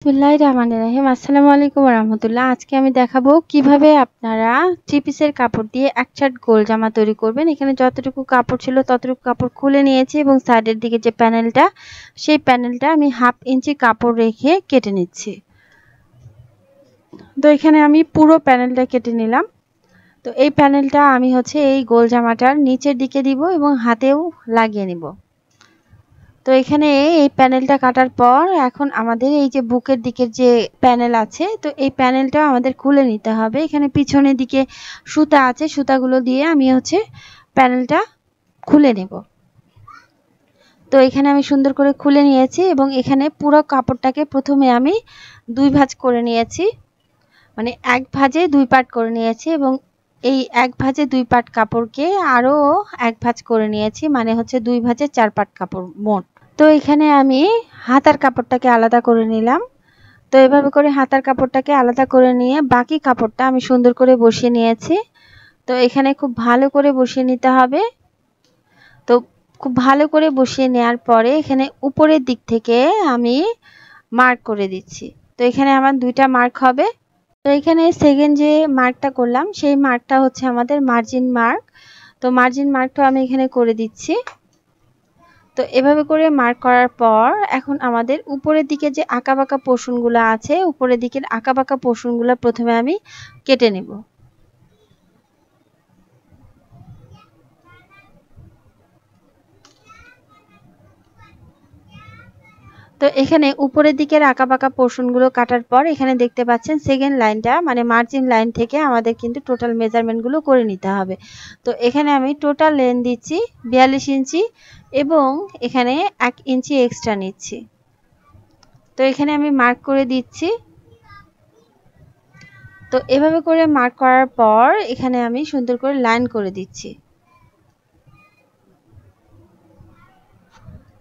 বিসমিল্লাহিররহমানিররহিম। আসসালামু আলাইকুম ওয়া রাহমাতুল্লাহ। আজকে আমি দেখাবো কিভাবে আপনারা 3 পিসের কাপড় দিয়ে এক ছাট গোল জামা তৈরি করবেন। এখানে যতটুকু কাপড় ছিল ততটুকু কাপড় খুলে নিয়েছি এবং সাইডের দিকে যে প্যানেলটা, সেই প্যানেলটা আমি 1/2 ইঞ্চি কাপড় রেখে কেটে নিচ্ছি। তো এখানে আমি পুরো প্যানেলটা কেটে নিলাম। তো এই প্যানেলটা আমি এই গোল জামাটার নিচের দিকে দিব এবং হাতেও লাগিয়ে নিব। তো এখানে এই প্যানেলটা কাটার পর এখন আমাদের এই যে বুকের দিকের যে প্যানেল আছে, তো এই প্যানেলটা আমাদের খুলে নিতে হবে। এখানে পিছনের দিকে সুতা আছে, সুতাগুলো দিয়ে আমি প্যানেলটা খুলে নেব। তো এখানে আমি সুন্দর করে খুলে নিয়েছি এবং এখানে পুরো কাপড়টাকে প্রথমে আমি 2 ভাঁজ করে নিয়েছি, মানে 1 ভাঁজে 2 পার্ট করে নিয়েছি এবং এই 1 ভাঁজে 2 পার্ট কাপড়কে আরও 1 ভাঁজ করে নিয়েছি, মানে 2 ভাঁজে 4 পার্ট কাপড় মোট। তো এখানে আমি হাতার কাপড়টাকে আলাদা করে নিলাম। তো এভাবে করে হাতার কাপড়টাকে আলাদা করে নিয়ে বাকি কাপড়টা আমি সুন্দর করে বসিয়ে নিয়েছি। তো এখানে খুব ভালো করে বসিয়ে নিতে হবে। তো খুব ভালো করে বসিয়ে নেওয়ার পরে এখানে উপরের দিক থেকে আমি মার্ক করে দিচ্ছি। তো এখানে আমার 2টা মার্ক হবে। তো এখানে সেকেন্ড যে মার্কটা করলাম সেই মার্কটা আমাদের মার্জিন মার্ক। তো মার্জিন মার্কটা আমি এখানে করে দিচ্ছি। তো এভাবে করে মার্ক করার পর এখন আমাদের উপরের দিকে যে আঁকাবাঁকা পোর্শনগুলো আছে, উপরের দিকের আঁকাবাঁকা পোর্শনগুলো প্রথমে আমি কেটে নেব। তো এখানে উপরের দিকের আঁকাবাঁকা পোর্শনগুলো কাটার পর এখানে দেখতে পাচ্ছেন সেকেন্ড লাইনটা, মানে মার্জিন লাইন থেকে আমাদের কিন্তু টোটাল মেজারমেন্টগুলো করে নিতে হবে। তো এখানে আমি টোটাল লেন্থ দিচ্ছি 42 ইঞ্চি এবং এখানে 1 ইঞ্চি এক্সট্রা নিচ্ছি। তো এখানে আমি মার্ক করে দিচ্ছি। তো এভাবে করে মার্ক করার পর এখানে আমি সুন্দর করে লাইন করে দিচ্ছি।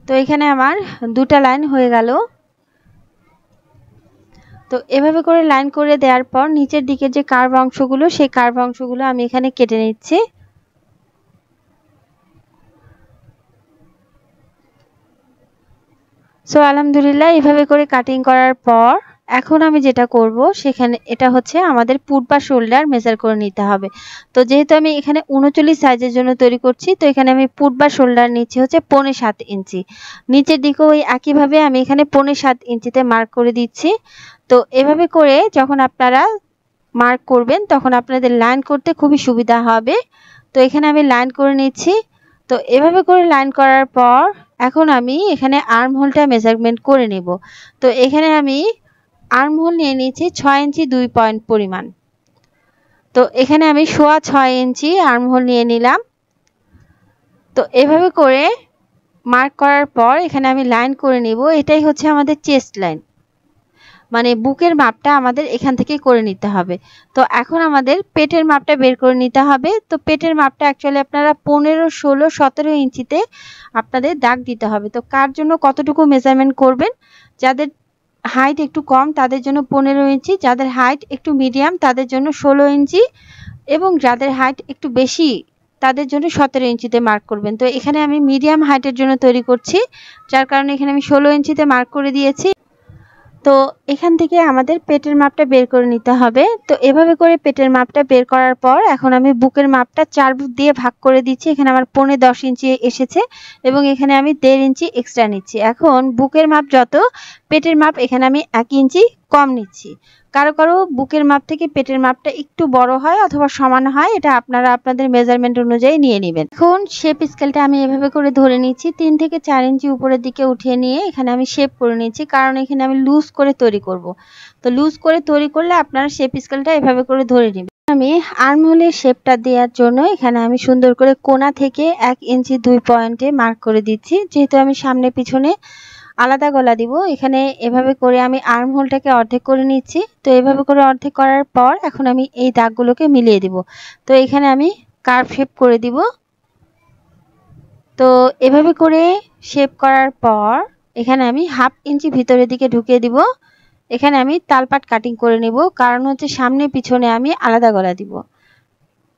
তো এখানে আমার 2টা লাইন হয়ে গেল। তো এভাবে করে লাইন করে দেওয়ার পর নিচের দিকে যে কার্ভ অংশগুলো, সেই কার্ভ অংশগুলো আমি এখানে কেটে নিচ্ছি। সো আলহামদুলিল্লাহ এভাবে করে কাটিং করার পর এখন আমি যেটা করব সেখানে এটা আমাদের পুট বা শোল্ডার মেজার করে নিতে হবে। তো যেহেতু আমি এখানে 39 সাইজের জন্য তৈরি করছি, তো এখানে আমি পুট বা শোল্ডার নিচ্ছি 7.5 ইঞ্চি। নিচের দিকেও ওই একইভাবে আমি এখানে 7.5 ইঞ্চিতে মার্ক করে দিচ্ছি। তো এভাবে করে যখন আপনারা মার্ক করবেন তখন আপনাদের লাইন করতে খুবই সুবিধা হবে। তো এখানে আমি লাইন করে নিচ্ছি। তো এভাবে করে লাইন করার পর এখন আমি এখানে আর্ম হোলটা মেজারমেন্ট করে নেব। তো এখানে আমি আর্ম হোল নিয়ে নিয়েছি 6 ইঞ্চি 2 পয়েন্ট পরিমাণ। তো এখানে আমি 6.25 ইঞ্চি আর্ম হোল নিয়ে নিলাম। তো এভাবে করে মার্ক করার পর এখানে আমি লাইন করে নেব। এটাই আমাদের চেস্ট লাইন, মানে বুকের মাপটা আমাদের এখান থেকে করে নিতে হবে। তো এখন আমাদের পেটের মাপটা বের করে নিতে হবে। তো পেটের মাপটা অ্যাকচুয়ালি আপনারা 15, 16, 17 ইঞ্চিতে আপনাদের দাগ দিতে হবে। তো কার জন্য কতটুকু মেজারমেন্ট করবেন, যাদের হাইট একটু কম তাদের জন্য 15 ইঞ্চি, যাদের হাইট একটু মিডিয়াম তাদের জন্য 16 ইঞ্চি এবং যাদের হাইট একটু বেশি তাদের জন্য 17 ইঞ্চিতে মার্ক করবেন। তো এখানে আমি মিডিয়াম হাইটের জন্য তৈরি করছি, যার কারণে এখানে আমি 16 ইঞ্চিতে মার্ক করে দিয়েছি। তো এখান থেকে আমাদের পেটের মাপটা বের করে নিতে হবে। তো এভাবে করে পেটের মাপটা বের করার পর এখন আমি বুকের মাপটা 4 দিয়ে ভাগ করে দিচ্ছি। এখানে আমার 15-10 ইঞ্চি এসেছে এবং এখানে আমি 1.5 ইঞ্চি এক্সট্রা নিচ্ছি। এখন বুকের মাপ যত, পেটের মাপ এখানে আমি 1 ইঞ্চি কম নিচ্ছি। কারো কারো বুকের মাপ থেকে পেটের মাপটা একটু বড় হয় অথবা সমান হয়, এটা আপনারা আপনাদের মেজারমেন্ট অনুযায়ী নিয়ে নেবেন। এখন শেপ স্কেলটা আমি এভাবে করে ধরে নিচ্ছি, 3 থেকে 4 ইঞ্চি উপরের দিকে উঠিয়ে নিয়ে এখানে আমি শেপ করে নিচ্ছি, কারণ এখানে আমি লুজ করে তৈরি করব। তো লুজ করে তৈরি করলে আপনারা শেপ স্কেলটা এভাবে করে ধরে নেবেন। আমি আর্ম হোলের শেপটা দেওয়ার জন্য এখানে আমি সুন্দর করে কোণা থেকে 1 ইঞ্চি 2 পয়েন্টে মার্ক করে দিচ্ছি। যেহেতু আমি সামনে পিছনে আলাদা গলা দিব, এখানে এভাবে করে আমি আর্ম হোলটাকে অর্ধেক করে নিচ্ছি। তো এভাবে করে অর্ধেক করার পর এখন আমি এই দাগগুলোকে মিলিয়ে দিব। তো এখানে আমি কার্ভ শেপ করে দিব। তো এভাবে করে শেপ করার পর এখানে আমি 1/2 ইঞ্চি ভিতরের দিকে ঢুকিয়ে দিব। এখানে আমি তালপাট কাটিং করে নেব, কারণ সামনে পিছনে আমি আলাদা গলা দিব।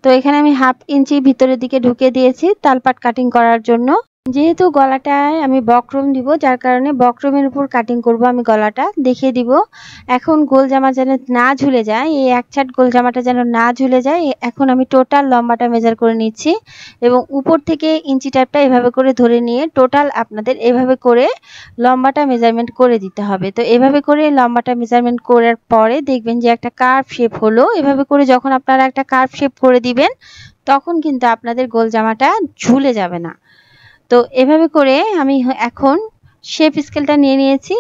তো এখানে আমি 1/2 ইঞ্চি ভিতরের দিকে ঢুকিয়ে দিয়েছি তালপাট কাটিং করার জন্য। যেহেতু গলাটায় আমি বক্রম দিব, যার কারণে বক্রমের উপর কাটিং করব আমি গলাটা দেখিয়ে দিব। এখন গোল জামা যেন না ঝুলে যায়, এই এক ছাট গোল জামাটা যেন না ঝুলে যায়, এখন আমি টোটাল লম্বাটা মেজার করে নিচ্ছি এবং উপর থেকে ইঞ্চি টাইপটা এভাবে করে ধরে নিয়ে টোটাল আপনাদের এভাবে করে লম্বাটা মেজারমেন্ট করে দিতে হবে। তো এভাবে করে লম্বাটা মেজারমেন্ট করার পরে দেখবেন যে একটা কার্ভ শেপ হলো। এভাবে করে যখন আপনারা একটা কার্ভ শেপ করে দিবেন তখন কিন্তু আপনাদের গোল জামাটা ঝুলে যাবে না। তো এভাবে করে আমি এখন শেপ স্কেলটা নিয়ে নিয়েছি।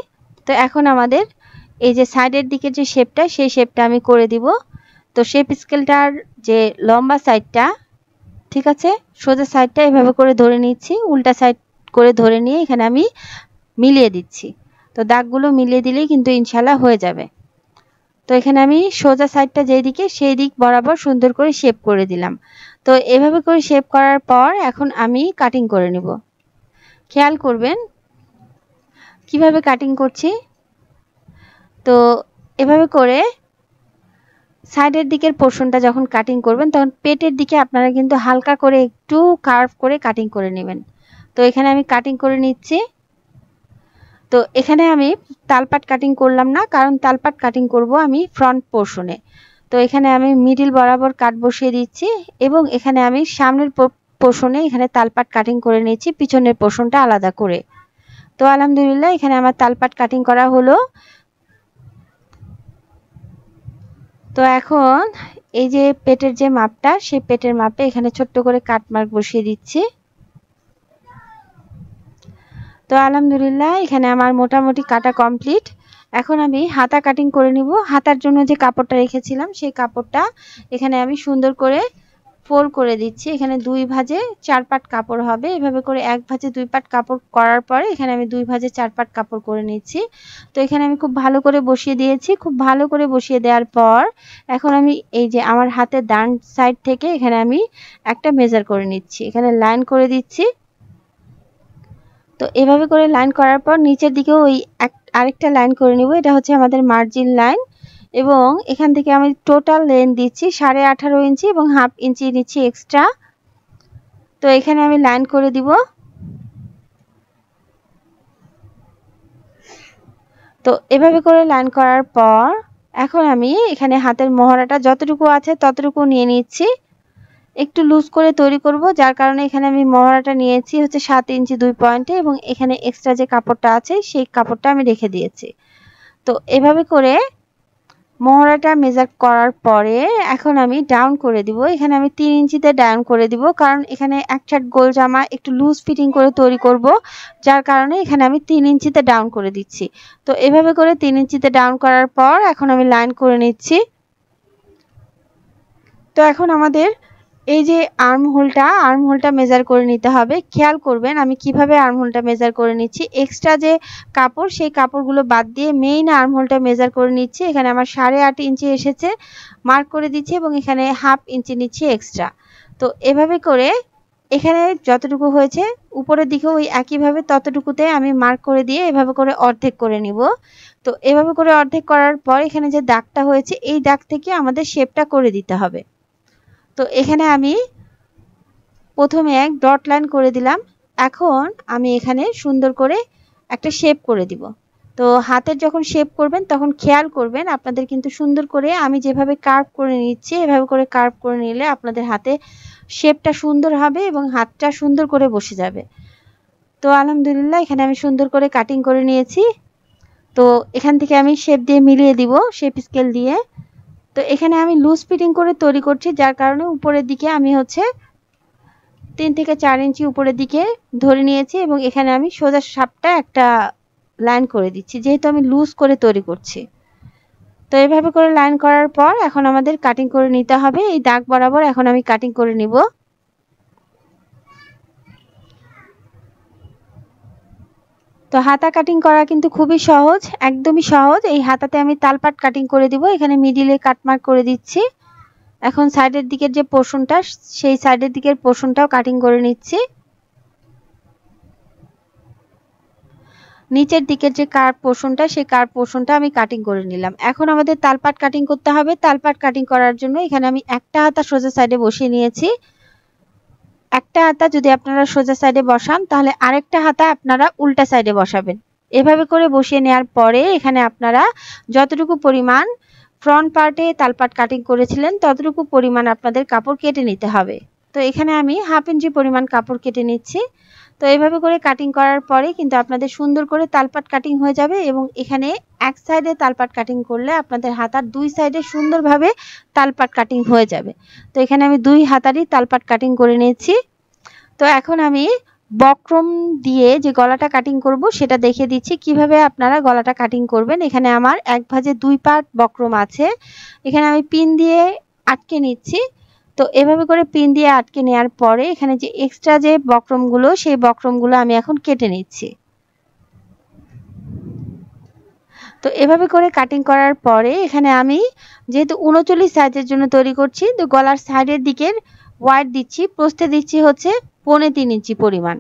তো এখন আমাদের এই যে সাইডের দিকে যে শেপটা, সেই শেপটা আমি করে দিব। তো শেপ স্কেলটার যে লম্বা সাইডটা, ঠিক আছে, সোজা সাইডটা এভাবে করে ধরে নিচ্ছি, উল্টা সাইড করে ধরে নিয়ে এখানে আমি মিলিয়ে দিচ্ছি। তো দাগগুলো মিলিয়ে দিলেই কিন্তু ইনশাল্লাহ হয়ে যাবে। তো এখানে আমি সোজা সাইডটা যেই দিকে সেই দিক বরাবর সুন্দর করে শেপ করে দিলাম। তো এভাবে করে শেপ করার পর এখন আমি কাটিং করে নেব। খেয়াল করবেন কিভাবে কাটিং করছি। তো এভাবে করে সাইডের দিকের পোর্শনটা যখন কাটিং করবেন তখন পেটের দিকে আপনারা কিন্তু হালকা করে একটু কার্ভ করে কাটিং করে নেবেন। তো এখানে আমি কাটিং করে নিচ্ছি। তো এখানে আমি তালপাট কাটিং করলাম না, কারণ তালপাট কাটিং করব আমি ফ্রন্ট পোর্শনে। তো এখানে আমি মিডিল বরাবর কাট বসিয়ে দিচ্ছি এবং এখানে আমি সামনের পোর্শনে এখানে তালপাট কাটিং করে নিচ্ছি, পিছনের পোর্শনটা আলাদা করে। তো আলহামদুলিল্লাহ এখানে আমার তালপাট কাটিং করা হলো। তো এখন এই যে পেটের যে মাপটা, সেই পেটের মাপে এখানে ছোট্ট করে কাট মার্ক বসিয়ে দিচ্ছি। তো আলহামদুলিল্লাহ এখানে আমার মোটামুটি কাটা কমপ্লিট। এখন আমি হাতা কাটিং করে নিব। হাতার জন্য যে কাপড়টা রেখেছিলাম সেই কাপড়টা এখানে আমি সুন্দর করে ফোল্ড করে দিচ্ছি। এখানে 2 ভাঁজে 4 পাট কাপড় হবে। এভাবে করে 1 ভাঁজে 2 পাট কাপড় করার পরে এখানে আমি 2 ভাঁজে 4 পাট কাপড় করে নিচ্ছি। তো এখানে আমি খুব ভালো করে বসিয়ে দিয়েছি। খুব ভালো করে বসিয়ে দেওয়ার পর এখন আমি এই যে আমার হাতের ডান সাইড থেকে এখানে আমি একটা মেজার করে নিচ্ছি, এখানে লাইন করে দিচ্ছি। তো এভাবে করে লাইন করার পর নিচের দিকেও ওই আরেকটা লাইন করে নিব। এটা হচ্ছে আমাদের মার্জিন লাইন এবং এখান থেকে আমি টোটাল লেন্থ দিচ্ছি 18.5 ইঞ্চি এবং হাফ ইঞ্চি নিচ্ছি এক্সট্রা। তো এখানে আমি লাইন করে দিব। তো এভাবে করে লাইন করার পর এখন আমি এখানে হাতের মহড়াটা যতটুকু আছে ততটুকু নিয়ে নিচ্ছি। একটু লুজ করে তৈরি করব, যার কারণে এখানে আমি মহড়াটা নিয়েছি হচ্ছে 7 ইঞ্চি 2 পয়েন্টে এবং এখানে এক্সট্রা যে কাপড়টা আছে সেই কাপড়টা আমি রেখে দিয়েছি। তো এভাবে করে মহড়াটা মেজার করার পরে এখন আমি ডাউন করে দিব। এখানে আমি 3 ইঞ্চিতে ডাউন করে দিব, কারণ এখানে এক ছাট গোল জামা একটু লুজ ফিটিং করে তৈরি করব, যার কারণে এখানে আমি 3 ইঞ্চিতে ডাউন করে দিচ্ছি। তো এভাবে করে 3 ইঞ্চিতে ডাউন করার পর এখন আমি লাইন করে নিচ্ছি। তো এখন আমাদের এই যে আর্ম হোলটা মেজার করে নিতে হবে। খেয়াল করবেন আমি কিভাবে আর্ম হোলটা মেজার করে নিচ্ছি। এক্সট্রা যে কাপড় সেই কাপড়গুলো বাদ দিয়ে মেইন আর্ম হোলটা মেজার করে নিচ্ছি। এখানে আমার 8.5 ইঞ্চি এসেছে, মার্ক করে দিচ্ছি এবং এখানে হাফ ইঞ্চি নিচ্ছি এক্সট্রা। তো এভাবে করে এখানে যতটুকু হয়েছে উপরের দিকেও ওই একইভাবে ততটুকুতে আমি মার্ক করে দিয়ে এভাবে করে অর্ধেক করে নিব। তো এভাবে করে অর্ধেক করার পর এখানে যে দাগটা হয়েছে এই দাগ থেকে আমাদের শেপটা করে দিতে হবে। তো এখানে আমি প্রথমে এক ডট লাইন করে দিলাম। এখন আমি এখানে সুন্দর করে একটা শেপ করে দিব। তো হাতের যখন শেপ করবেন তখন খেয়াল করবেন আপনাদের কিন্তু সুন্দর করে আমি যেভাবে কার্ভ করে নিচ্ছি এভাবে করে কার্ভ করে নিলে আপনাদের হাতে শেপটা সুন্দর হবে এবং হাতটা সুন্দর করে বসে যাবে। তো আলহামদুলিল্লাহ এখানে আমি সুন্দর করে কাটিং করে নিয়েছি। তো এখান থেকে আমি শেপ দিয়ে মিলিয়ে দিব, শেপ স্কেল দিয়ে। তো এখানে আমি লুজ ফিটিং করে তৈরি করছি, যার কারণে উপরের দিকে আমি হচ্ছে 3 থেকে 4 ইঞ্চি উপরের দিকে ধরে নিয়েছি এবং এখানে আমি সোজা সাপটা একটা লাইন করে দিচ্ছি, যেহেতু আমি লুজ করে তৈরি করছি। তো এইভাবে করে লাইন করার পর এখন আমাদের কাটিং করে নিতে হবে। এই দাগ বরাবর এখন আমি কাটিং করে নিব। তো হাতা কাটিং করা কিন্তু খুবই সহজ, একদমই সহজ। এই হাতাতে আমি তালপাট কাটিং করে দিব। এখানে মিডিলে কাটমার্ক করে দিচ্ছি। এখন সাইডের দিকের যে পোর্শনটা সেই সাইডের দিকের পোর্শনটাও কাটিং করে নিচ্ছি। নিচের দিকের যে কার্ভ পোর্শনটা সেই কার্ভ পোর্শনটা আমি কাটিং করে নিলাম। এখন আমাদের তালপাট কাটিং করতে হবে। তালপাট কাটিং করার জন্য এখানে আমি একটা হাতা সোজা সাইডে বসিয়ে নিয়েছি। একটা হাতা যদি আপনারা সোজা সাইডে বসান তাহলে আরেকটা হাতা আপনারা উল্টা সাইডে বসাবেন। এভাবে করে বসিয়ে নেওয়ার পরে এখানে আপনারা যতটুকু পরিমাণ ফ্রন্ট পার্টে তালপাট কাটিং করেছিলেন ততটুকু পরিমাণ আপনাদের কাপড় কেটে নিতে হবে। তো এখানে আমি 1/2 ইঞ্চি পরিমাণ কাপড় কেটে নিচ্ছি। তো এইভাবে করে কাটিং করার পরে কিন্তু আপনাদের সুন্দর করে তালপাট কাটিং হয়ে যাবে এবং এখানে এক সাইডে তালপাট কাটিং করলে আপনাদের হাতার দুই সাইডে সুন্দরভাবে তালপাট কাটিং হয়ে যাবে। তো এখানে আমি 2 হাতারই তালপাট কাটিং করে নিয়েছি। তো এখন আমি বক্রম দিয়ে যে গলাটা কাটিং করব সেটা দেখিয়ে দিচ্ছি কিভাবে আপনারা গলাটা কাটিং করবেন। এখানে আমার এক ভাঁজে 2 পার্ট বক্রম আছে। এখানে আমি পিন দিয়ে আটকে নিচ্ছি। তো এভাবে করে পিন দিয়ে আটকে নেওয়ার পরে এখানে যে এক্সট্রা যে বক্রমগুলো সেই বক্রমগুলো আমি এখন কেটে নিচ্ছি। তো এভাবে করে কাটিং করার পরে এখানে আমি যেহেতু 39 সাইজের জন্য তৈরি করছি তো গলার সাইডের দিকের ওয়াইড দিচ্ছি, প্রস্থে দিচ্ছি হচ্ছে 3.25 ইঞ্চি পরিমাণ।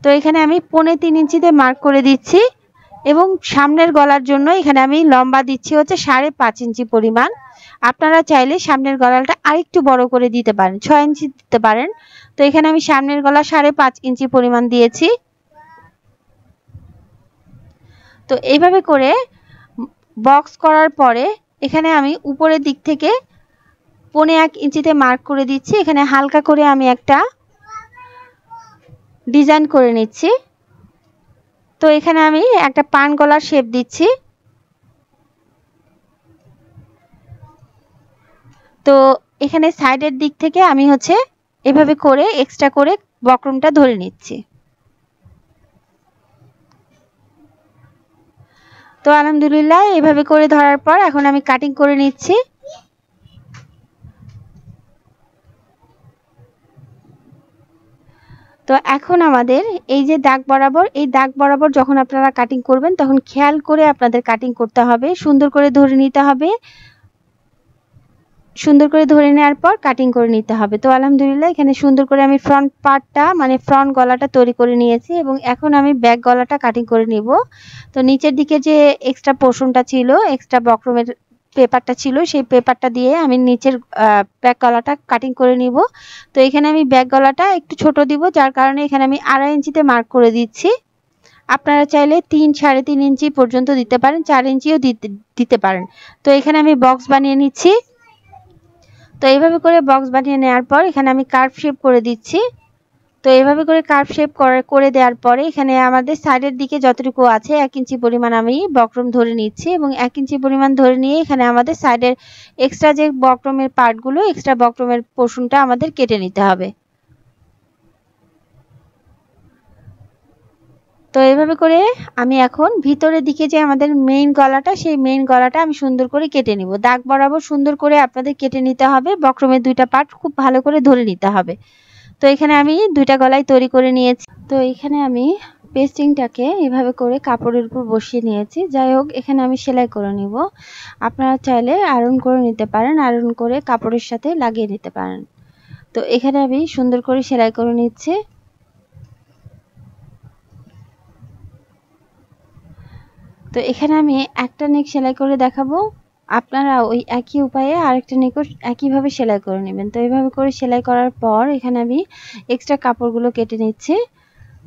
তো এখানে আমি 3.25 ইঞ্চিতে মার্ক করে দিচ্ছি এবং সামনের গলার জন্য এখানে আমি লম্বা দিচ্ছি হচ্ছে 5.5 ইঞ্চি পরিমাণ। আপনারা চাইলে সামনের গলাটা আরেকটু বড় করে দিতে পারেন, 6 ইঞ্চি দিতে পারেন। তো এখানে আমি সামনের গলা 5.5 ইঞ্চি পরিমাণ দিয়েছি। তো এইভাবে করে বক্স করার পরে এখানে আমি উপরের দিক থেকে 1.25 ইঞ্চিতে মার্ক করে দিচ্ছি। এখানে হালকা করে আমি একটা ডিজাইন করে নিচ্ছি। তো এখানে আমি একটা পান গলার শেপ দিচ্ছি। তো এখানে সাইডের দিক থেকে আমি হচ্ছে এভাবে করে এক্সট্রা করে বক্রমটা ধরে নিচ্ছি। তো আলহামদুলিল্লাহ এভাবে করে ধরার পর এখন আমি কাটিং করে নিচ্ছি। তো এখন আমাদের এই যে দাগ বরাবর, এই দাগ বরাবর যখন আপনারা কাটিং করবেন তখন খেয়াল করে আপনাদের কাটিং করতে হবে, সুন্দর করে ধরে নিতে হবে। সুন্দর করে ধরে নেওয়ার পর কাটিং করে নিতে হবে। তো আলহামদুলিল্লাহ এখানে সুন্দর করে আমি ফ্রন্ট পার্টটা মানে ফ্রন্ট গলাটা তৈরি করে নিয়েছি এবং এখন আমি ব্যাক গলাটা কাটিং করে নিব। তো নিচের দিকে যে এক্সট্রা পোর্শনটা ছিল, এক্সট্রা বক্রমের পেপারটা ছিল, সেই পেপারটা দিয়ে আমি নিচের ব্যাক গলাটা কাটিং করে নিব। তো এখানে আমি ব্যাক গলাটা একটু ছোট দিব, যার কারণে এখানে আমি 2.5 ইঞ্চিতে মার্ক করে দিচ্ছি। আপনারা চাইলে 3-3.5 ইঞ্চি পর্যন্ত দিতে পারেন, 4 ইঞ্চিও দিতে পারেন। তো এখানে আমি বক্স বানিয়ে নিচ্ছি। তো এইভাবে করে বক্স বানিয়ে নেওয়ার পর এখানে আমি কার্ভ শেপ করে দিচ্ছি। তো এইভাবে করে কার্ভ শেপ করে দেওয়ার পরে এখানে আমাদের সাইডের দিকে যতটুকু আছে 1 ইঞ্চি পরিমাণ আমি বক্রম ধরে নিচ্ছি এবং 1 ইঞ্চি পরিমাণ ধরে নিয়ে এখানে আমাদের সাইডের এক্সট্রা যে বক্রমের পার্টগুলো, এক্সট্রা বক্রমের পোর্শনটা আমাদের কেটে নিতে হবে। তো এইভাবে করে আমি এখন ভিতরের দিকে যে আমাদের মেইন গলাটা, সেই মেইন গলাটা আমি সুন্দর করে কেটে নিব। দাগ বরাবর সুন্দর করে আপনাদের কেটে নিতে হবে, বক্রমের 2টা পার্ট খুব ভালো করে ধরে নিতে হবে। তো এখানে আমি 2টা গলাই তৈরি করে নিয়েছি। তো এখানে আমি পেস্টিংটাকে এভাবে করে কাপড়ের উপর বসিয়ে নিয়েছি। যাই হোক এখানে আমি সেলাই করে নিব। আপনারা চাইলে আয়রন করে নিতে পারেন, আয়রন করে কাপড়ের সাথে লাগিয়ে নিতে পারেন। তো এখানে আমি সুন্দর করে সেলাই করে নিচ্ছি। তো এখানে আমি একটা নেক সেলাই করে দেখাবো, আপনারা ওই একই উপায়ে আরেকটা নেকও একইভাবে সেলাই করে নেবেন। তো এইভাবে করে সেলাই করার পর এখানে আমি এক্সট্রা কাপড়গুলো কেটে নিচ্ছি।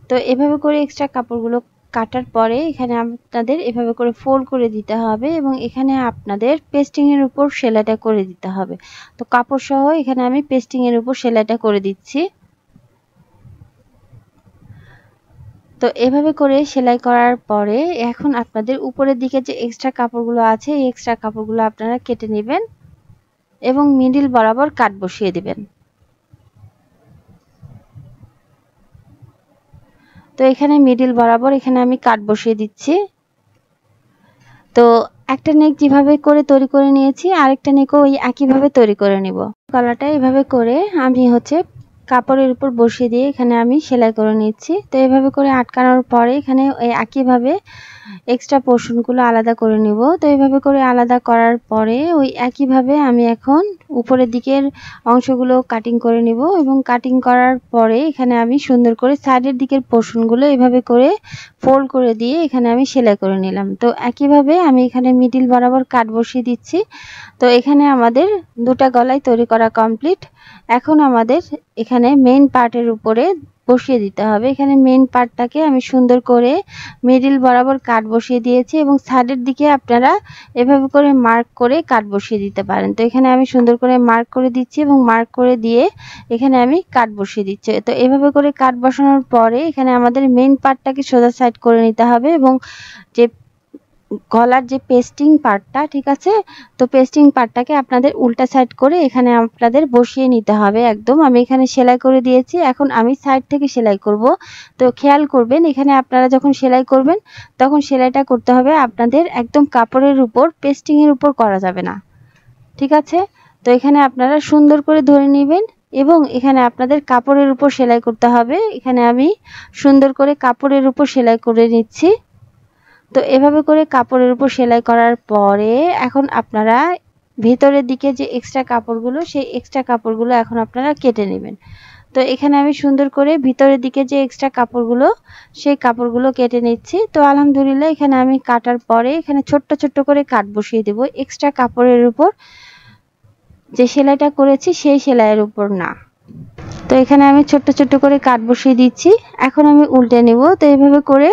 তো এভাবে করে এক্সট্রা কাপড়গুলো কাটার পরে এখানে আপনাদের এভাবে করে ফোল্ড করে দিতে হবে এবং এখানে আপনাদের পেস্টিংয়ের উপর সেলাইটা করে দিতে হবে। তো কাপড় সহ এখানে আমি পেস্টিংয়ের উপর সেলাইটা করে দিচ্ছি। তো এভাবে করে সেলাই করার পরে এখন আপনাদের উপরের দিকে যে এক্সট্রা কাপড়গুলো আছে এই এক্সট্রা কাপড়গুলো আপনারা কেটে নেবেন এবং মিডল বরাবর কাট বসিয়ে দিবেন। তো এখানে মিডল বরাবর এখানে আমি কাট বসিয়ে দিচ্ছি। তো একটা নেক যেভাবে করে তৈরি করে নিয়েছি আরেকটা নেকও ওই একইভাবে তৈরি করে নিব। গলাটা এভাবে করে আমি হচ্ছে কাপড়ের উপর বসিয়ে দিয়ে এখানে আমি সেলাই করে নিচ্ছি। তো এভাবে করে আটকানোর পরে এখানে একইভাবে এক্সট্রা পোর্শনগুলো আলাদা করে নিব। তো এভাবে করে আলাদা করার পরে ওই একইভাবে আমি এখন উপরের দিকের অংশগুলো কাটিং করে নিব এবং কাটিং করার পরে এখানে আমি সুন্দর করে সাইডের দিকের পোর্শনগুলো এভাবে করে ফোল্ড করে দিয়ে এখানে আমি সেলাই করে নিলাম। তো একইভাবে আমি এখানে মিডিল বরাবর কাট বসিয়ে দিচ্ছি। তো এখানে আমাদের দুটা গলাই তৈরি করা কমপ্লিট। এখন আমাদের এখানে মেইন পার্টের উপরে বসিয়ে দিতে হবে। এখানে মেইন পার্টটাকে আমি সুন্দর করে মিডিল বরাবর কাট বসিয়ে দিয়েছি এবং সাইডের দিকে আপনারা এভাবে করে মার্ক করে কাট বসিয়ে দিতে পারেন। তো এখানে আমি সুন্দর করে মার্ক করে দিচ্ছি এবং মার্ক করে দিয়ে এখানে আমি কাট বসিয়ে দিচ্ছি। তো এভাবে করে কাট বসানোর পরে এখানে আমাদের মেইন পার্টটাকে সোজা সাইড করে নিতে হবে এবং যে গলার যে পেস্টিং পার্টটা, ঠিক আছে, তো পেস্টিং পার্টটাকে আপনাদের উল্টা সাইড করে এখানে আপনাদের বসিয়ে নিতে হবে। একদম আমি এখানে সেলাই করে দিয়েছি। এখন আমি সাইড থেকে সেলাই করব। তো খেয়াল করবেন এখানে আপনারা যখন সেলাই করবেন তখন সেলাইটা করতে হবে আপনাদের একদম কাপড়ের উপর, পেস্টিং এর উপর করা যাবে না, ঠিক আছে। তো এখানে আপনারা সুন্দর করে ধরে নেবেন এবং এখানে আপনাদের কাপড়ের উপর সেলাই করতে হবে। এখানে আমি সুন্দর করে কাপড়ের উপর সেলাই করে নিচ্ছি। তো এভাবে করে কাপড়ের উপর সেলাই করার পরে এখন আপনারা ভিতরের দিকে যে এক্সট্রা কাপড়গুলো, সেই এক্সট্রা কাপড়গুলো এখন আপনারা কেটে নেবেন। তো এখানে আমি সুন্দর করে ভিতরের দিকে যে এক্সট্রা কাপড়গুলো, সেই কাপড়গুলো কেটে নিচ্ছি। তো আলহামদুলিল্লাহ এখানে আমি কাটার পরে এখানে ছোট্ট ছোট্ট করে কাট বসিয়ে দেব এক্সট্রা কাপড়ের উপর, যে সেলাইটা করেছি সেই সেলাইয়ের উপর না। তো এখানে আমি ছোট্ট ছোট্ট করে কাট বসিয়ে দিচ্ছি। এখন আমি উল্টে নেব। তো এইভাবে করে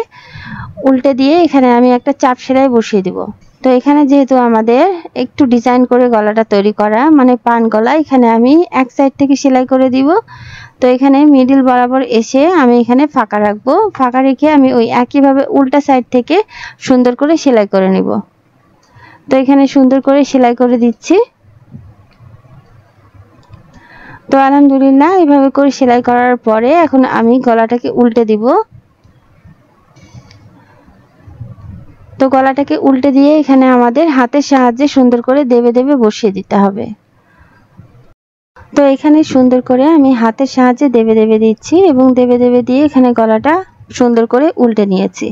উল্টে দিয়ে এখানে আমি একটা চাপ সেলাই বসিয়ে দিব। তো এখানে যেহেতু আমাদের একটু ডিজাইন করে গলাটা তৈরি করা, মানে পান গলা, এখানে আমি এক সাইড থেকে সেলাই করে দিব। তো এখানে মিডিল বরাবর এসে আমি এখানে ফাঁকা রাখবো। ফাঁকা রেখে আমি ওই একইভাবে উল্টা সাইড থেকে সুন্দর করে সেলাই করে নিব। তো এখানে সুন্দর করে সেলাই করে দিচ্ছি। তো আলহামদুলিল্লাহ এইভাবে করে সেলাই করার পরে এখন আমি গলাটাকে উল্টে দিব। তো গলাটাকে উল্টে দিয়ে এখানে আমাদের হাতের সাহায্যে সুন্দর করে দেবে দেবে বসিয়ে দিতে হবে। তো এখানে সুন্দর করে আমি হাতের সাহায্যে দেবে দেবে দিচ্ছি এবং দেবে দেবে দিয়ে এখানে গলাটা সুন্দর করে উল্টে নিয়েছি।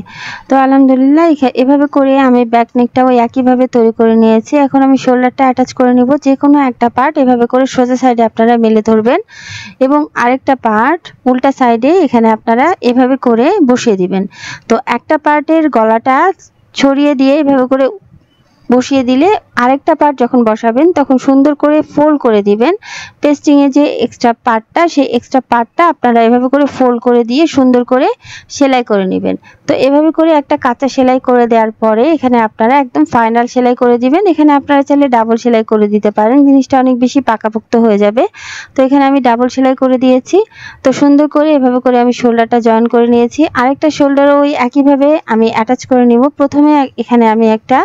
তো আলহামদুলিল্লাহ এভাবে করে আমি ব্যাক নেকটাও একইভাবে তৈরি করে নিয়েছি। এখন আমি শোল্ডারটা অ্যাটাচ করে নিব। যে কোনো একটা পার্ট এভাবে করে সোজা সাইডে আপনারা মেলে ধরবেন এবং আরেকটা পার্ট উল্টা সাইডে এখানে আপনারা এভাবে করে বসিয়ে দিবেন। তো একটা পার্টের গলাটা ছড়িয়ে দিয়ে এভাবে করে বসিয়ে দিলে আরেকটা পার্ট যখন বসাবেন তখন সুন্দর করে ফোল্ড করে দিবেন। পেস্টিং এর যে এক্সট্রা পার্টটা, সেই এক্সট্রা পার্টটা আপনারা এভাবে করে ফোল্ড করে দিয়ে সুন্দর করে সেলাই করে নেবেন। তো এভাবে করে একটা কাঁচা সেলাই করে দেওয়ার পরে এখানে আপনারা একদম ফাইনাল সেলাই করে দিবেন। এখানে আপনারা চাইলে ডাবল সেলাই করে দিতে পারেন, জিনিসটা অনেক বেশি পাকাপোক্ত হয়ে যাবে। তো এখানে আমি ডাবল সেলাই করে দিয়েছি। তো সুন্দর করে এভাবে করে আমি শোল্ডারটা জয়েন করে নিয়েছি। আরেকটা শোল্ডারও ওই একইভাবে আমি অ্যাটাচ করে নিব। প্রথমে এখানে আমি একটা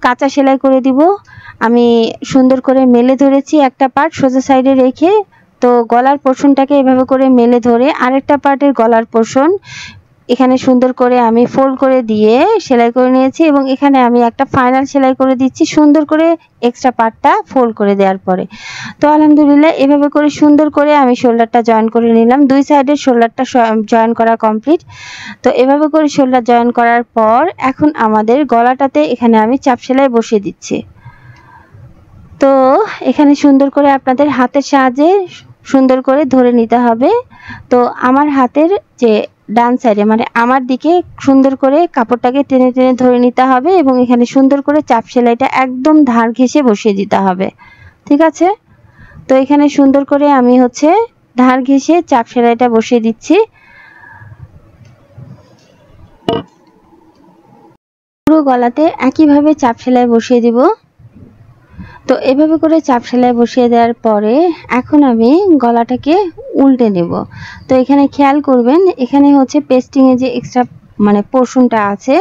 কাঁচা সেলাই করে দিব। আমি সুন্দর করে মেলে ধরেছি একটা পার্ট সোজা সাইডে রেখে। তো গলার পোর্শনটাকে এভাবে করে মেলে ধরে আরেকটা পার্টের গলার পোর্শন এখানে সুন্দর করে আমি ফোল্ড করে দিয়ে সেলাই করে নিয়েছি এবং এখানে আমি একটা ফাইনাল সেলাই করে দিচ্ছি সুন্দর করে এক্সট্রা পার্টটা ফোল্ড করে দেওয়ার পরে। তো আলহামদুলিল্লাহ এভাবে করে সুন্দর করে আমি শোল্ডারটা জয়েন করে নিলাম। দুই সাইডের শোল্ডারটা জয়েন করা কমপ্লিট। তো এভাবে করে শোল্ডার জয়েন করার পর এখন আমাদের গলাটাতে এখানে আমি চাপ সেলাই বসিয়ে দিচ্ছি। তো এখানে সুন্দর করে আপনাদের হাতের সাহায্যে সুন্দর করে ধরে নিতে হবে। তো আমার হাতের যে ডান সাইডে, মানে আমার দিকে সুন্দর করে কাপড়টাকে টেনে টেনে ধরে নিতে হবে এবং এখানে সুন্দর করে চাপ সেলাইটা একদম ধার ঘেঁষে বসিয়ে দিতে হবে, ঠিক আছে। তো এখানে সুন্দর করে আমি ধার ঘেঁষে চাপ সেলাইটা বসিয়ে দিচ্ছি। পুরো গলাতে একইভাবে চাপ সেলাই বসিয়ে দিব। তো এভাবে করে চাপ সেলাই বসিয়ে দেওয়ার পরে এখন আমি গলাটাকে উল্টে নেব। তো এখানে খেয়াল করবেন এখানে পেস্টিং এর যে এক্সট্রা মানে পোর্শনটা আছে,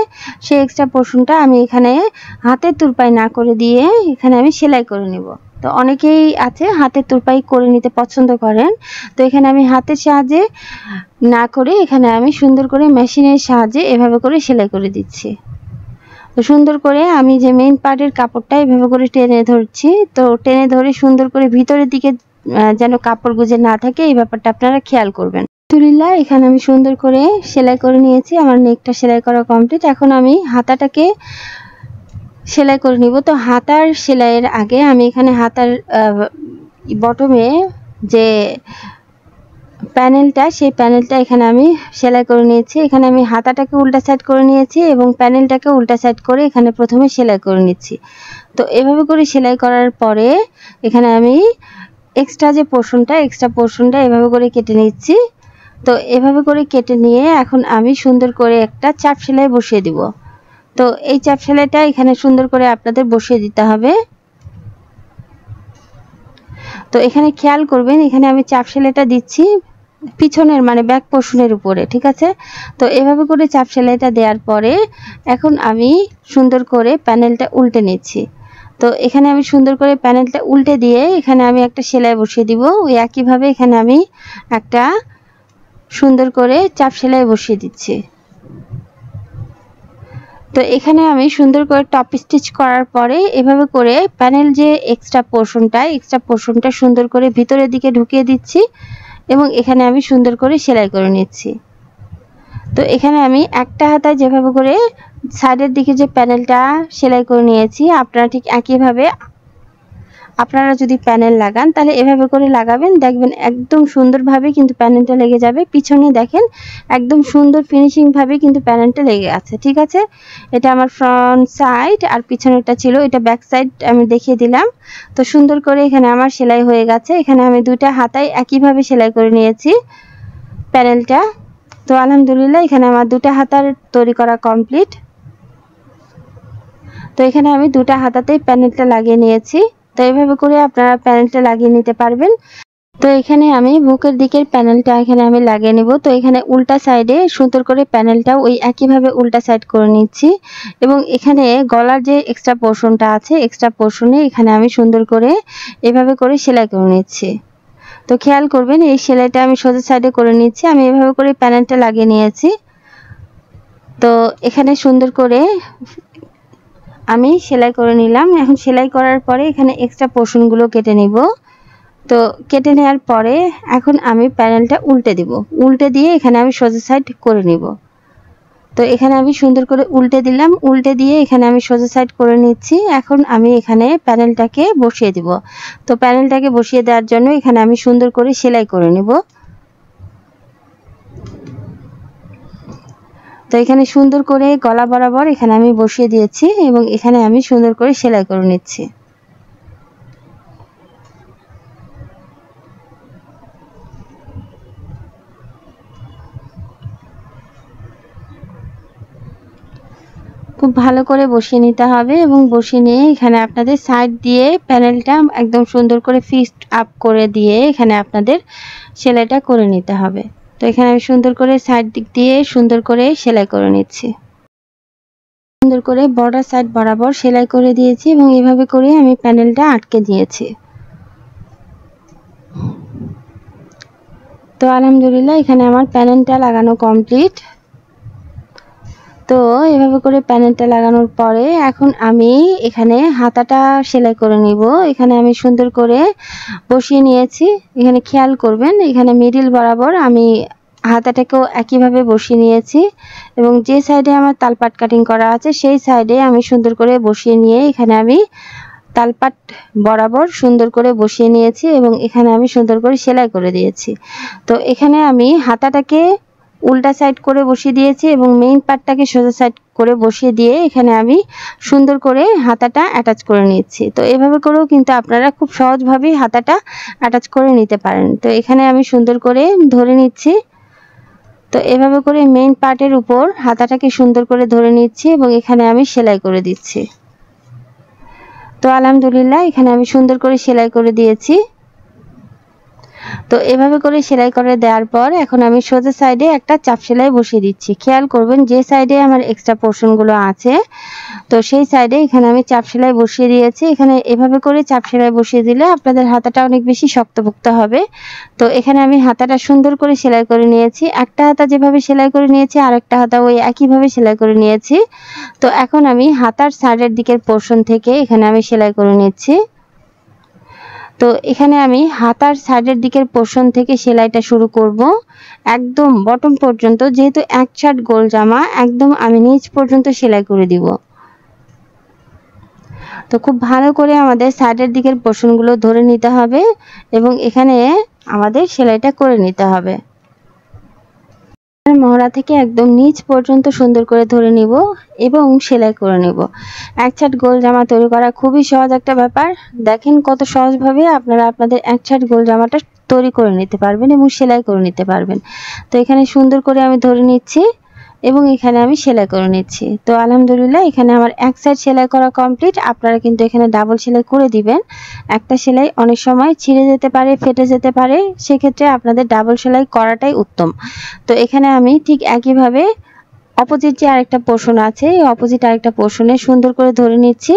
সেই এক্সট্রা পোর্শনটা আমি এখানে হাতের তুরপাই না করে দিয়ে এখানে আমি সেলাই করে নেব। তো অনেকেই আছে হাতের তুরপাই করে নিতে পছন্দ করেন। তো এখানে আমি হাতের সাহায্যে না করে এখানে আমি সুন্দর করে মেশিনের সাহায্যে এভাবে করে সেলাই করে দিচ্ছি। তো সুন্দর করে আমি যে মেইন পার্টের কাপড়টা এভাবে করে টেনে ধরছি। তো টেনে ধরে সুন্দর করে ভিতরের দিকে যেন কাপড় গুজে না থাকে, এই ব্যাপারটা আপনারা খেয়াল করবেন। আলহামদুলিল্লাহ এখানে আমি সুন্দর করে সেলাই করে নিয়েছি। আমার নেকটা সেলাই করা কমপ্লিট। এখন আমি হাতাটাকে সেলাই করে নিব। তো হাতার সেলাইয়ের আগে আমি এখানে হাতার বটমে যে প্যানেলটা, সেই প্যানেলটা এখানে আমি সেলাই করে নিয়েছি। এখানে আমি হাতাটাকে উল্টা সাইড করে নিয়েছি এবং প্যানেলটাকে উল্টা সাইড করে এখানে প্রথমে সেলাই করে নিচ্ছি। তো এভাবে করে সেলাই করার পরে এখানে আমি এক্সট্রা পোর্শনটা এভাবে করে কেটে নিচ্ছি। তো এভাবে করে কেটে নিয়ে এখন আমি সুন্দর করে একটা চাপ সেলাই বসিয়ে দিব। তো এই চাপ সেলাইটা এখানে সুন্দর করে আপনাদের বসিয়ে দিতে হবে। তো এখানে খেয়াল করবেন, এখানে আমি চাপ সেলাইটা দিচ্ছি পিছনের মানে ব্যাক পোর্শনের উপরে, ঠিক আছে। তো এভাবে করে চাপ সেলাইটা দেওয়ার পরে এখন আমি সুন্দর করে প্যানেলটা উল্টে নিচ্ছি। তো এখানে আমি সুন্দর করে প্যানেলটা উল্টে দিয়ে এখানে আমি একটা সেলাই বসিয়ে দিব। ওই একইভাবে এখানে আমি একটা সুন্দর করে চাপ সেলাই বসিয়ে দিচ্ছি। তো এখানে আমি সুন্দর করে টপ স্টিচ করার পরে এভাবে করে প্যানেল যে এক্সট্রা পোর্শনটা সুন্দর করে ভিতরের দিকে ঢুকিয়ে দিচ্ছি এবং এখানে আমি সুন্দর করে সেলাই করে নিচ্ছি। তো এখানে আমি একটা হাতায় যেভাবে করে সাইডের দিকে যে প্যানেলটা সেলাই করে নিয়েছি, আপনারা ঠিক একইভাবে আপনারা যদি প্যানেল লাগান তাহলে এভাবে করে লাগাবেন, দেখবেন একদম সুন্দরভাবে কিন্তু প্যানেলটা লেগে যাবে। পিছনে দেখেন একদম সুন্দর ফিনিশিং ভাবে কিন্তু প্যানেলটা লেগে আছে, ঠিক আছে। এটা আমার ফ্রন্ট সাইড আর পিছনেরটা ছিল, এটা ব্যাক সাইড আমি দেখিয়ে দিলাম। তো সুন্দর করে এখানে আমার সেলাই হয়ে গেছে। এখানে আমি দুইটা হাতায় একইভাবে সেলাই করে নিয়েছি প্যানেলটা। তো আলহামদুলিল্লাহ এখানে আমার দুটা হাতার তৈরি করা কমপ্লিট। তো এখানে আমি দুটা হাতাতেই প্যানেলটা লাগিয়ে নিয়েছি। তো এইভাবে করে আপনারা প্যানেলটা লাগিয়ে নিতে পারবেন। তো এখানে আমি বুকের দিকের প্যানেলটা এখানে আমি লাগিয়ে নেব। তো এখানে উল্টা সাইডে সুন্দর করে প্যানেলটা ওই একইভাবে উল্টা সাইড করে নিচ্ছি এবং এখানে গলার যে এক্সট্রা পোর্শনটা আছে, এক্সট্রা পোর্শনে এখানে আমি সুন্দর করে এভাবে করে সেলাই করে নিচ্ছি। তো খেয়াল করবেন এই সেলাইটা আমি সোজা সাইডে করে নিচ্ছি। আমি এভাবে করে প্যানেলটা লাগিয়ে নিয়েছি। তো এখানে সুন্দর করে আমি সেলাই করে নিলাম। এখন সেলাই করার পরে এখানে এক্সট্রা পোর্শনগুলো কেটে নিব। তো কেটে নেওয়ার পরে এখন আমি প্যানেলটা উল্টে দিব। উল্টে দিয়ে এখানে আমি সোজা সাইড করে নিব। তো এখানে আমি সুন্দর করে উল্টে দিলাম। উল্টে দিয়ে এখানে আমি সোজা সাইড করে নিচ্ছি। এখন আমি এখানে প্যানেলটাকে বসিয়ে দিব। তো প্যানেলটাকে বসিয়ে দেওয়ার জন্য এখানে আমি সুন্দর করে সেলাই করে নিব। তো এখানে সুন্দর করে গলা বরাবর এখানে আমি বসিয়ে দিয়েছি এবং এখানে আমি সুন্দর করে সেলাই করে নিচ্ছি। খুব ভালো করে বসিয়ে নিতে হবে এবং বসিয়ে নিয়ে এখানে আপনাদের সাইড দিয়ে প্যানেলটা একদম সুন্দর করে ফিক্সড আপ করে দিয়ে এখানে আপনাদের সেলাইটা করে নিতে হবে। তো এখানে আমি সুন্দর করে সাইড দিক দিয়ে সুন্দর করে সেলাই করে নিচ্ছি। সুন্দর করে বর্ডার সাইড বরাবর সেলাই করে দিয়েছি এবং এইভাবে করে আমি প্যানেলটা আটকে দিয়েছি। তো আলহামদুলিল্লাহ এখানে আমার প্যানেলটা লাগানো কমপ্লিট। তো এভাবে করে প্যানেলটা লাগানোর পরে এখন আমি এখানে হাতাটা সেলাই করে নিব। এখানে আমি সুন্দর করে বসিয়ে নিয়েছি। এখানে খেয়াল করবেন এখানে মিডিল বরাবর আমি হাতাটাকেও একইভাবে বসিয়ে নিয়েছি এবং যে সাইডে আমার তালপাট কাটিং করা আছে সেই সাইডে আমি সুন্দর করে বসিয়ে নিয়ে এখানে আমি তালপাট বরাবর সুন্দর করে বসিয়ে নিয়েছি এবং এখানে আমি সুন্দর করে সেলাই করে দিয়েছি। তো এখানে আমি হাতাটাকে উল্টা সাইড করে বসিয়ে দিয়েছি এবং মেইন পার্টটাকে সোজা সাইড করে বসিয়ে দিয়ে এখানে আমি সুন্দর করে হাতাটা অ্যাটাচ করে নিচ্ছি। তো এভাবে করেও কিন্তু আপনারা খুব সহজভাবেই হাতাটা অ্যাটাচ করে নিতে পারেন। তো এখানে আমি সুন্দর করে ধরে নিচ্ছি। তো এভাবে করে মেইন পার্টের উপর হাতাটাকে সুন্দর করে ধরে নিচ্ছি এবং এখানে আমি সেলাই করে দিচ্ছি। তো আলহামদুলিল্লাহ এখানে আমি সুন্দর করে সেলাই করে দিয়েছি। তো এভাবে করে সেলাই করে দেওয়ার পর এখন আমি সোজা সাইডে একটা চাপ সেলাই বসিয়ে দিচ্ছি। খেয়াল করবেন যে সাইডে আমার এক্সট্রা পোর্শনগুলো আছে তো সেই সাইডে এখানে আমি চাপ সেলাই বসিয়ে দিয়েছি। এখানে এভাবে করে চাপ সেলাই বসিয়ে দিলে আপনাদের হাতাটা অনেক বেশি শক্তপোক্ত হবে। তো এখানে আমি হাতাটা সুন্দর করে সেলাই করে নিয়েছি। একটা হাতা যেভাবে সেলাই করে নিয়েছি আরেকটা হাতা ওই একইভাবে সেলাই করে নিয়েছি। তো এখন আমি হাতার সাইডের দিকের পোর্শন থেকে এখানে আমি সেলাই করে নিচ্ছি। তো এখানে আমি হাতার সাইডের দিকের পোর্শন থেকে সেলাইটা শুরু করব একদম বটম পর্যন্ত, যেহেতু এক সাইড গোল জামা একদম আমি নিচ পর্যন্ত সেলাই করে দিব। তো খুব ভালো করে আমাদের সাইডের দিকের পোর্শনগুলো ধরে নিতে হবে এবং এখানে আমাদের সেলাইটা করে নিতে হবে। মহড়া থেকে একদম নিচ পর্যন্ত সুন্দর করে ধরে নিব এবং সেলাই করে নিব। এক সাইড গোল জামা তৈরি করা খুবই সহজ একটা ব্যাপার। দেখেন কত সহজভাবে আপনারা আপনাদের এক সাইড গোল জামাটা তৈরি করে নিতে পারবেন এবং সেলাই করে নিতে পারবেন। তো এখানে সুন্দর করে আমি ধরে নিচ্ছি এবং এখানে আমি সেলাই করে নিচ্ছি। তো আলহামদুলিল্লাহ এখানে আমার এক সাইড সেলাই করা কমপ্লিট। আপনারা কিন্তু এখানে ডাবল সেলাই করে দিবেন। একটা সেলাই অনেক সময় ছিঁড়ে যেতে পারে, ফেটে যেতে পারে, সেক্ষেত্রে আপনাদের ডাবল সেলাই করাটাই উত্তম। তো এখানে আমি ঠিক একইভাবে অপোজিট যে আরেকটা পোর্শন আছে, এই অপোজিট আরেকটা পোর্শনে সুন্দর করে ধরে নিচ্ছি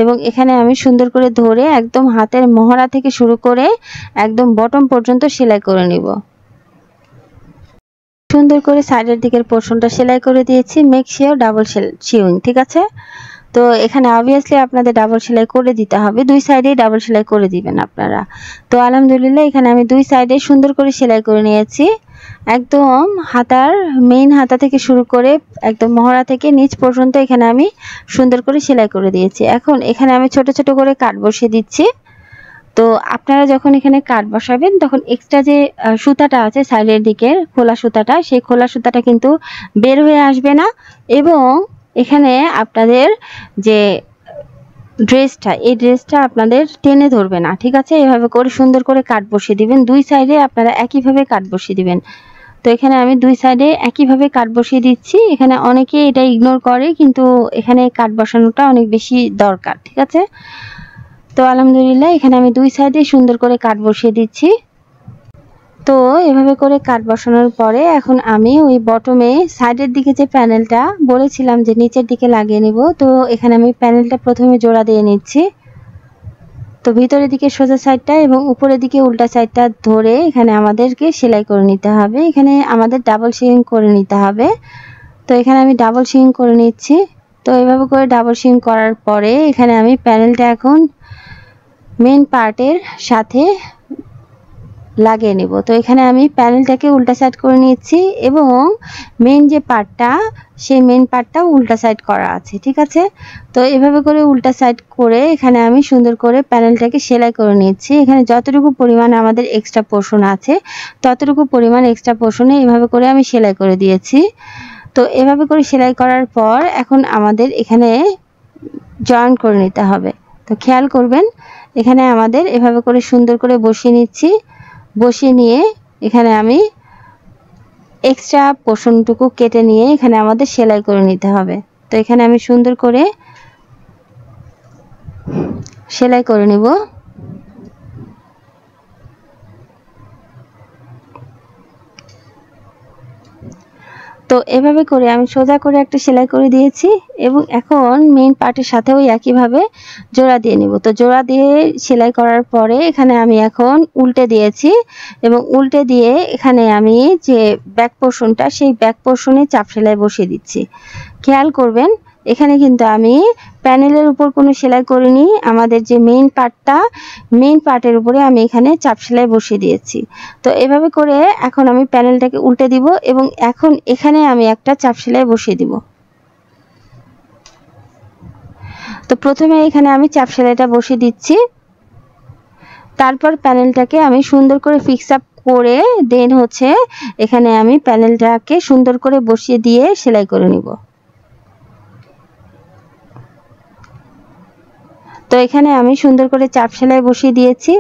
এবং এখানে আমি সুন্দর করে ধরে একদম হাতের মহড়া থেকে শুরু করে একদম বটম পর্যন্ত সেলাই করে নিব। সুন্দর করে সাইডের দিকের পোর্শনটা সেলাই করে দিয়েছি। মেক শিওর ডাবল শিউইং, ঠিক আছে? তো এখানে অবভিয়াসলি আপনাদের ডাবল সেলাই করে দিতে হবে, দুই সাইডেই ডাবল সেলাই করে দিবেন আপনারা। তো আলহামদুলিল্লাহ এখানে আমি দুই সাইডে সুন্দর করে সেলাই করে নিয়েছি। একদম হাতার মেইন হাতা থেকে শুরু করে একদম মহড়া থেকে নিচ পর্যন্ত এখানে আমি সুন্দর করে সেলাই করে দিয়েছি। এখন এখানে আমি ছোট ছোট করে কাট বসিয়ে দিচ্ছি। তো আপনারা যখন এখানে কাট বসাবেন তখন এক্সট্রা যে সুতাটা আছে সাইডের দিকের খোলা সুতাটা, সেই খোলা সুতাটা কিন্তু বের হয়ে আসবে না এবং এখানে আপনাদের যে ড্রেসটা, এই ড্রেসটা আপনাদের টেনে ধরবে না, ঠিক আছে? এভাবে করে সুন্দর করে কাট বসিয়ে দিবেন। দুই সাইডে আপনারা একইভাবে কাট বসিয়ে দিবেন। তো এখানে আমি দুই সাইডে একইভাবে কাট বসিয়ে দিচ্ছি। এখানে অনেকে এটা ইগনোর করে, কিন্তু এখানে কাট বসানোটা অনেক বেশি দরকার, ঠিক আছে? তো আলহামদুলিল্লাহ এখানে আমি দুই সাইডে সুন্দর করে কাট বসিয়ে দিচ্ছি। তো এভাবে করে কাট বসানোর পরে এখন আমি ওই বটমে সাইডের দিকে যে প্যানেলটা বলেছিলাম যে নিচের দিকে লাগিয়ে নিব, তো এখানে আমি প্যানেলটা প্রথমে জোড়া দিয়ে নিচ্ছি। তো ভিতরের দিকে সোজা সাইডটা এবং উপরের দিকে উল্টা সাইডটা ধরে এখানে আমাদেরকে সেলাই করে নিতে হবে। এখানে আমাদের ডাবল শেইং করে নিতে হবে। তো এখানে আমি ডাবল শেইং করে নিচ্ছি। তো এভাবে করে ডাবল শেইং করার পরে এখানে আমি প্যানেলটা এখন মেন পার্টের সাথে লাগিয়ে নেব। তো এখানে আমি প্যানেলটাকে উল্টা সাইড করে নিচ্ছি এবং মেন যে পার্টটা, সেই মেন পার্টটাও উল্টা সাইড করা আছে, ঠিক আছে? তো এভাবে করে উল্টা সাইড করে এখানে আমি সুন্দর করে প্যানেলটাকে সেলাই করে নিচ্ছি। এখানে যতটুকু পরিমাণ আমাদের এক্সট্রা পোর্শন আছে ততটুকু পরিমাণ এক্সট্রা পোর্শনে এভাবে করে আমি সেলাই করে দিয়েছি। তো এভাবে করে সেলাই করার পর এখন আমাদের এখানে জয়েন করে নিতে হবে। তো খেয়াল করবেন এখানে আমাদের এভাবে করে সুন্দর করে বসিয়ে নিচ্ছি। বসিয়ে নিয়ে এখানে আমি এক্সট্রা পোর্শনটুকু কেটে নিয়ে এখানে আমাদের সেলাই করে নিতে হবে। তো এখানে আমি সুন্দর করে সেলাই করে নিব। তো এভাবে করে আমি সোজা করে একটা সেলাই করে দিয়েছি এবং এখন মেইন পার্টের সাথেও একইভাবে জোড়া দিয়ে নিব। তো জোড়া দিয়ে সেলাই করার পরে এখানে আমি এখন উল্টে দিয়েছি এবং উল্টে দিয়ে এখানে আমি যে ব্যাক পোর্শনটা, সেই ব্যাক পোর্শনে চাপ সেলাই বসিয়ে দিচ্ছি। খেয়াল করবেন এখানে কিন্তু আমি প্যানেলের উপর কোনো সেলাই করিনি, আমাদের যে মেইন পার্টটা, মেইন পার্টের উপরে আমি এখানে চাপ সেলাই বসিয়ে দিয়েছি। তো এভাবে করে এখন আমি প্যানেলটাকে উল্টে দিব এবং এখন এখানে আমি একটা চাপ সেলাই বসিয়ে দিব। তো প্রথমে এখানে আমি চাপ সেলাইটা বসিয়ে দিচ্ছি, তারপর প্যানেলটাকে আমি সুন্দর করে ফিক্স আপ করে দেন হচ্ছে এখানে আমি প্যানেলটাকে সুন্দর করে বসিয়ে দিয়ে সেলাই করে নিব। তো এখানে আমি সুন্দর করে চাপ সেলাই বসিয়ে দিয়েছি।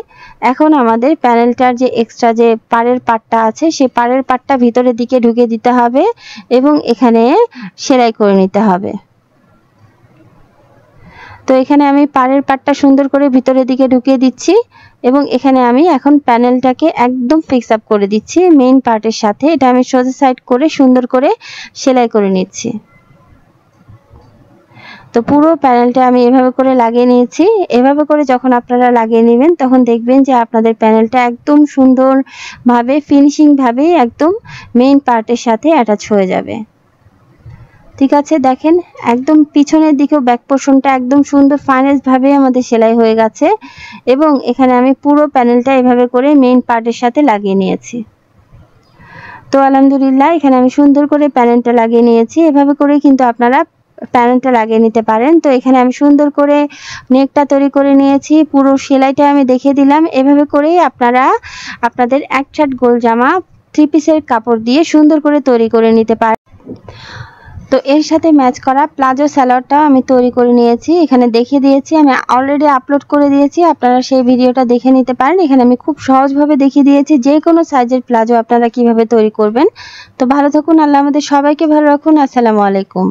এখন আমাদের প্যানেলটার যে এক্সট্রা যে পাড়ের পাটটা আছে, সেই পাড়ের পাটটা ভিতরের দিকে ঢুকে দিতে হবে এবং এখানে সেলাই করে নিতে হবে। তো এখানে আমি পাড়ের পাটটা সুন্দর করে ভিতরের দিকে ঢুকিয়ে দিচ্ছি এবং এখানে আমি এখন প্যানেলটাকে একদম ফিক্স আপ করে দিচ্ছি মেইন পার্টের সাথে। এটা আমি সোজা সাইড করে সুন্দর করে সেলাই করে নিচ্ছি। তো পুরো প্যানেলটা আমি এভাবে করে লাগিয়ে নিয়েছি। এভাবে করে যখন আপনারা লাগিয়ে নেবেন তখন দেখবেন যে আপনাদের প্যানেলটা একদম সুন্দরভাবে ফিনিশিং ভাবে একদম মেইন পার্টের সাথে অ্যাটাচ হয়ে যাবে। ঠিক আছে, দেখেন একদম পিছনের দিকেও ব্যাক পোর্শনটা একদম সুন্দর ফাইনাল ভাবে আমাদের সেলাই হয়ে গেছে এবং এখানে আমি পুরো প্যানেলটা এভাবে করে মেইন পার্টের সাথে লাগিয়ে নিয়েছি। তো আলহামদুলিল্লাহ এখানে আমি সুন্দর করে প্যানেলটা লাগিয়ে নিয়েছি। এভাবে করে কিন্তু আপনারা প্যানেলটা লাগিয়ে নিতে পারেন। তো এখানে আমি সুন্দর করে নেকটা তৈরি করে নিয়েছি, পুরো সেলাইটা আমি দেখিয়ে দিলাম। এভাবে করেই আপনারা আপনাদের এক ছাট গোল জামা 3 পিসের কাপড় দিয়ে সুন্দর করে তৈরি করে নিতে পারেন। তো এর সাথে ম্যাচ করা প্লাজো সালোয়ারটাও আমি তৈরি করে নিয়েছি, এখানে দেখিয়ে দিয়েছি। আমি অলরেডি আপলোড করে দিয়েছি, আপনারা সেই ভিডিওটা দেখে নিতে পারেন। এখানে আমি খুব সহজভাবে দেখিয়ে দিয়েছি যে কোনো সাইজের প্লাজো আপনারা কিভাবে তৈরি করবেন। তো ভালো থাকুন, আল্লাহ আমাদের সবাইকে ভালো রাখুন। আসসালামু আলাইকুম।